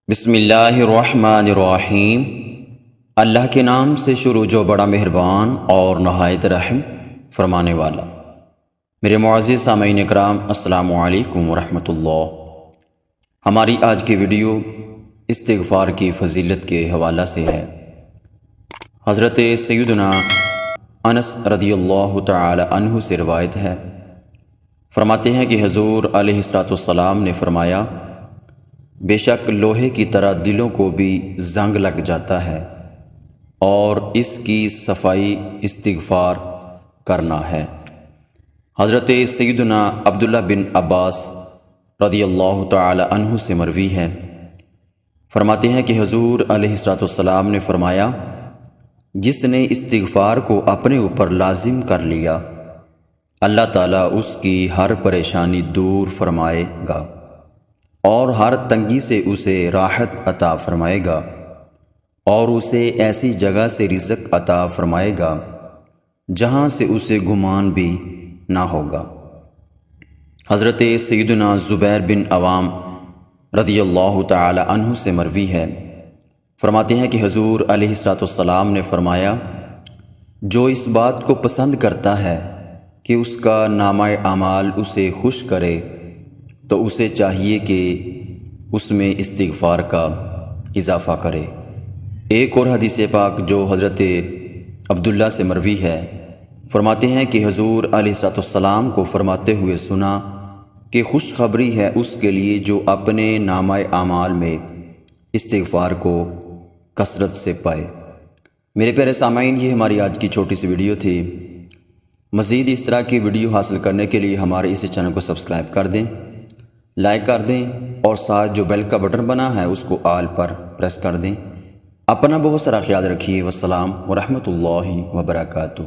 بسم اللہ الرحمن الرحیم۔ اللہ کے نام سے شروع جو بڑا مہربان اور نہایت رحم فرمانے والا۔ میرے معزز سامعین اکرام، السلام علیکم ورحمۃ اللہ۔ ہماری آج کی ویڈیو استغفار کی فضیلت کے حوالہ سے ہے۔ حضرت سیدنا انس رضی اللہ تعالی عنہ سے روایت ہے، فرماتے ہیں کہ حضور علیہ السلام نے فرمایا، بے شک لوہے کی طرح دلوں کو بھی زنگ لگ جاتا ہے اور اس کی صفائی استغفار کرنا ہے۔ حضرت سیدنا عبداللہ بن عباس رضی اللہ تعالی عنہ سے مروی ہے، فرماتے ہیں کہ حضور علیہ السلام نے فرمایا، جس نے استغفار کو اپنے اوپر لازم کر لیا، اللہ تعالیٰ اس کی ہر پریشانی دور فرمائے گا اور ہر تنگی سے اسے راحت عطا فرمائے گا اور اسے ایسی جگہ سے رزق عطا فرمائے گا جہاں سے اسے گمان بھی نہ ہوگا۔ حضرت سیدنا زبیر بن عوام رضی اللہ تعالی عنہ سے مروی ہے، فرماتے ہیں کہ حضور علیہ السلام نے فرمایا، جو اس بات کو پسند کرتا ہے کہ اس کا نامہ اعمال اسے خوش کرے تو اسے چاہیے کہ اس میں استغفار کا اضافہ کرے۔ ایک اور حدیث پاک جو حضرت عبداللہ سے مروی ہے، فرماتے ہیں کہ حضور علیہ السلام کو فرماتے ہوئے سنا کہ خوشخبری ہے اس کے لیے جو اپنے نامہ اعمال میں استغفار کو کثرت سے پائے۔ میرے پیارے سامعین، یہ ہماری آج کی چھوٹی سی ویڈیو تھی۔ مزید اس طرح کی ویڈیو حاصل کرنے کے لیے ہمارے اس چینل کو سبسکرائب کر دیں، لائک کر دیں اور ساتھ جو بیل کا بٹن بنا ہے اس کو آل پر پریس کر دیں۔ اپنا بہت سارا خیال رکھیے۔ والسلام ورحمۃ اللہ وبرکاتہ۔